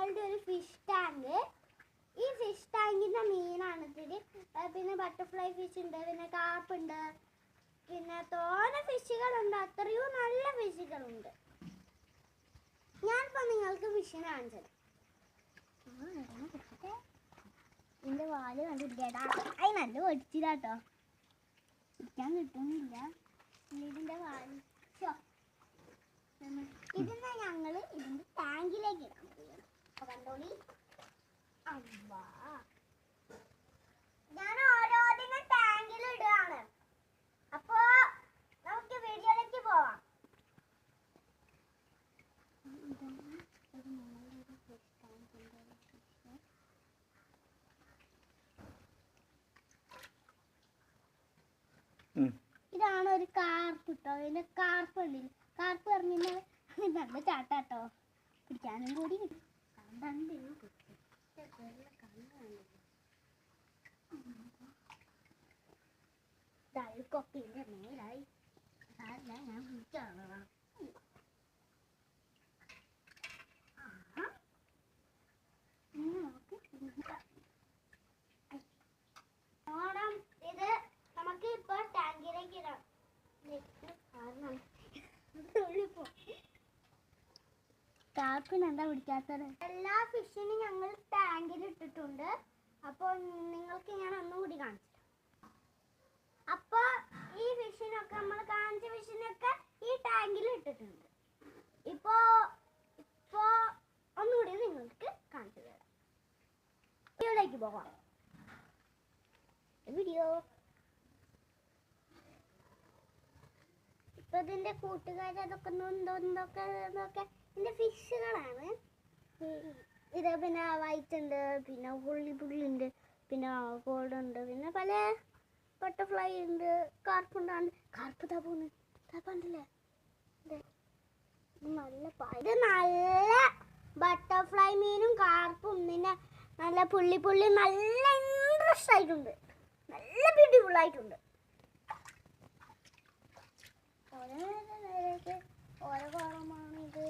ഞങ്ങളുടെ ഒരു fish tank. ഈ ഫിഷ് ടാങ്കിൻ്റെ മീനാണ് ഇതിൽ. പിന്നെ ബട്ടർഫ്ലൈ ഫിഷ് ഉണ്ട്, പിന്നെ കാപ്പുണ്ട്, പിന്നെ തോനെ ഫിഷുകളുണ്ട്. അത്രയും നല്ല ഫിഷുകളുണ്ട്. ഞാനിപ്പോൾ നിങ്ങൾക്ക് ഫിഷിനെ കാണിച്ചത്. ഇതിൻ്റെ വാല് കണ്ടില്ലേടാ? അത് നല്ല പൊടിച്ചില്ലാട്ടോ, പിടിക്കാൻ കിട്ടുന്നില്ല. ഇതിൻ്റെ വാല് ഇതിനെ ഞങ്ങൾ ഇതിൻ്റെ ടാങ്കിലേക്ക് ഇടാൻ പോവുകയാണ്. അപ്പോൾ കണ്ടോളി. അമ്പാ, ഞാൻ ഓരോന്നിനെ ടാങ്കിൽ ഇടുകയാണ്. അപ്പോൾ നമുക്ക് വീഡിയോയിലേക്ക് പോവാം. ഇതാണ് ഒരു കാർപ്പ് കേട്ടോ. ഇതിൻ്റെ കാർപ്പ് ഉള്ളിൽ കാർപ്പ് പറഞ്ഞാൽ നല്ല ചാട്ടാട്ടോ, പിടിക്കാനും കൂടി കിട്ടും. കൊപ്പിൻ്റെ മേലായി ഞാൻ പിടിച്ചാണ്. ഓണം ഇത് നമുക്ക് ഇപ്പോൾ ടാങ്കിലേക്ക് ഇടാം. കാർപ്പിന് എന്താ പിടിക്കാത്തത്? എല്ലാ ഫിഷിനും ഞങ്ങൾ ടാങ്കിൽ ഇട്ടിട്ടുണ്ട്. അപ്പോൾ നിങ്ങൾക്ക് ഞാൻ ഒന്നുകൂടി കാണിച്ചു. അപ്പോൾ ഈ ഫിഷിനൊക്കെ നമ്മൾ കാണിച്ച ഫിഷിനൊക്കെ ഈ ടാങ്കിൽ ഇട്ടിട്ടുണ്ട്. ഇപ്പോൾ ഒന്നുകൂടി നിങ്ങൾക്ക് കാണിച്ചു തരാം. വീഡിയോയിലേക്ക് പോകാം. വീഡിയോ ഇപ്പൊ ഇതിന്റെ കൂട്ടുകാരതൊക്കെ എന്തൊക്കെ ഇതിന്റെ ഫിഷുകളാണ്. ഇത് പിന്നെ വൈറ്റ് ഉണ്ട്, പിന്നെ പുള്ളിയുണ്ട്, പിന്നെ ഗോൾഡ് ഉണ്ട്, പിന്നെ പല ബട്ടർഫ്ലൈ ഉണ്ട്, കാർപ്പുണ്ടാണ്. കാർപ്പ് താപ്പുണ്ടല്ലേ? നല്ല ഇത് നല്ല ബട്ടർഫ്ലൈ മീനും കാർപ്പും പിന്നെ നല്ല പുള്ളി നല്ല ഇൻട്രസ്റ്റ് ആയിട്ടുണ്ട്, നല്ല ബ്യൂട്ടിഫുൾ ആയിട്ടുണ്ട്. ഓരോ കോളമാണ് ഇത്.